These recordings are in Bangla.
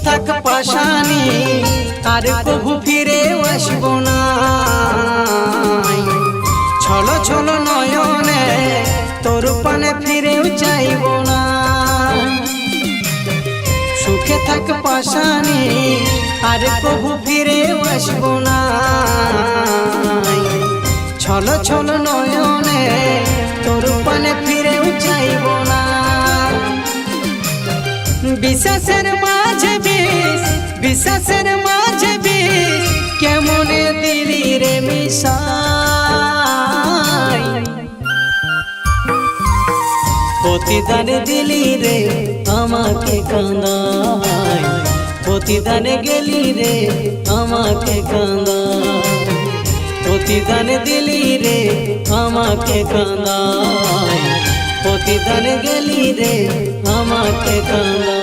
থাক পাশানি আর কবু ফিরে আসবো না। ছলো ছলো নয়নে তোর পানে ফিরেও চাইব না। সুখে থাক পাশানি আর কবু ফিরেও আসবো না। ছলো ছলো নয়নে তোর পানে ফিরেও চাইব না। বিশ্বাসের মাঝে বিষ, বিশ্বাসের মাঝে বিষ, কেমনে দিলি রে মিশাই। প্রতিদান দিলি রে আমাকে কাঁদাই, প্রতিদান গেলি রে আমাকে কাঁদাই। প্রতিদান দিলি রে আমাকে কাঁদাই, প্রতিদান গেলি রে আমাকে কাঁদাই।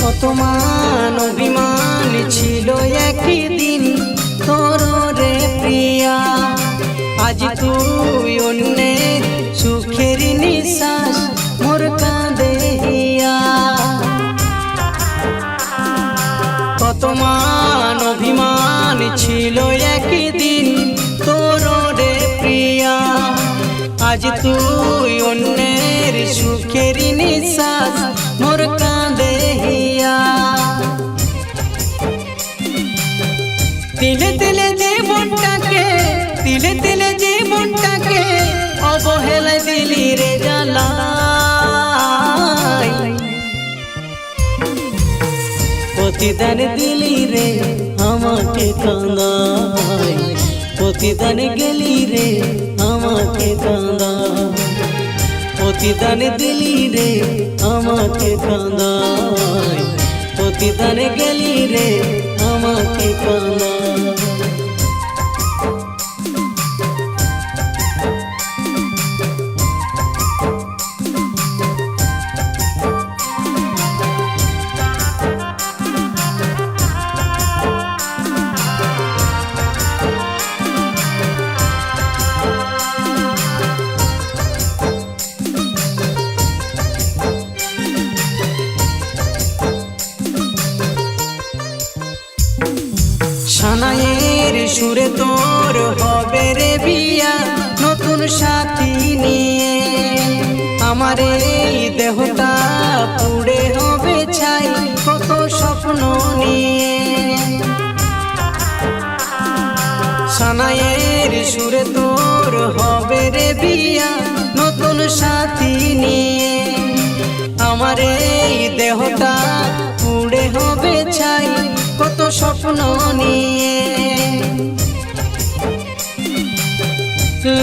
কত মান অভিমান ছিল একদিন তোর রে প্রিয়া। আজ তুই অন্যের সুখের নিঃশ্বাস মোর কাঁদে হিয়া। কত মান অভিমান ছিল একদিন তোর রে প্রিয়া। আজ তুই অন্যের সুখের নিঃশ্বাস মোর কাঁদে হিয়া। তিলে তিলে জীবনটাকে, তিলে তিলে জীবনটাকে অবহেলায় দিলি রে জ্বালাই। প্রতিদান দিলি রে আমাকে কাঁদাই, প্রতিদান গেলি রে আমাকে কাঁদাই। প্রতিদান দিলি রে আমাকে কাঁদাই, প্রতিদান গেলি রে আমাকে কাঁদাই। সানাইয়ের সুরে তোর হবে রে বিয়া নতুন সাথী নিয়ে। আমার এই দেহটা পুড়ে হবে ছাই কত স্বপ্ন নিয়ে। সানাইয়ের সুরে তোর হবে রে বিয়া নতুন সাথী নিয়ে। আমার এই দেহটা পুড়ে হবে ছাই কত স্বপ্ন নিয়ে।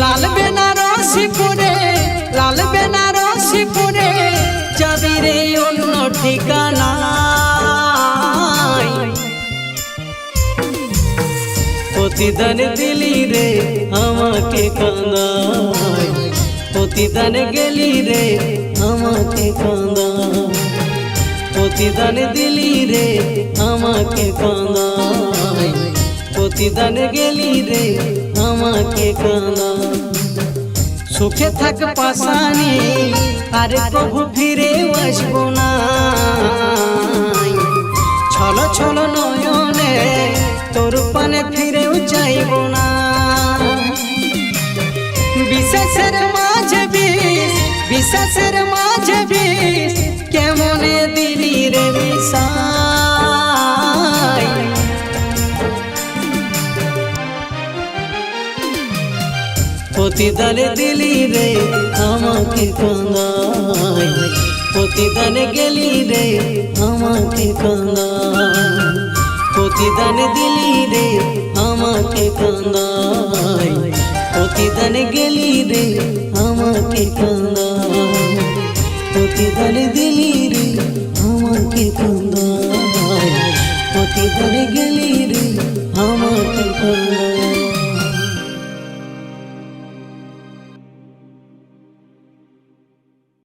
লাল বেনারসি পরে, লাল বেনারসি পরে যাবি রে অন্য ঠিকানায়। প্রতিদান দিলি রে আমাকে কাঁদাই, প্রতিদান গেলি রে আমাকে কাঁদাই। প্রতিদান দিলি রে আমাকে কাঁদাই, প্রতিদান গেলি রে আমাকে কাঁদাই। সুখে থাক পাশানি আর কবু ফিরে আসবো না। ছলো ছলো নয়নে তোর পানে ফিরেও চাইব না। বিশ্বাসের মাঝে বিষ, বিশ্বাসের মাঝে বিষ, কেমনে দিলি রে মিশাই। প্রতিদান দিলি রে আমাকে কাঁদাই, প্রতিদান গেলি রে আমাকে কাঁদাই। প্রতিদান দিলি রে আমাকে কাঁদাই, প্রতিদান গেলি রে আমাকে কাঁদাই। প্রতিদান দিলি রে আমাকে কান্দায় পথে ধরে গেলি রে আমাকে কান্দায়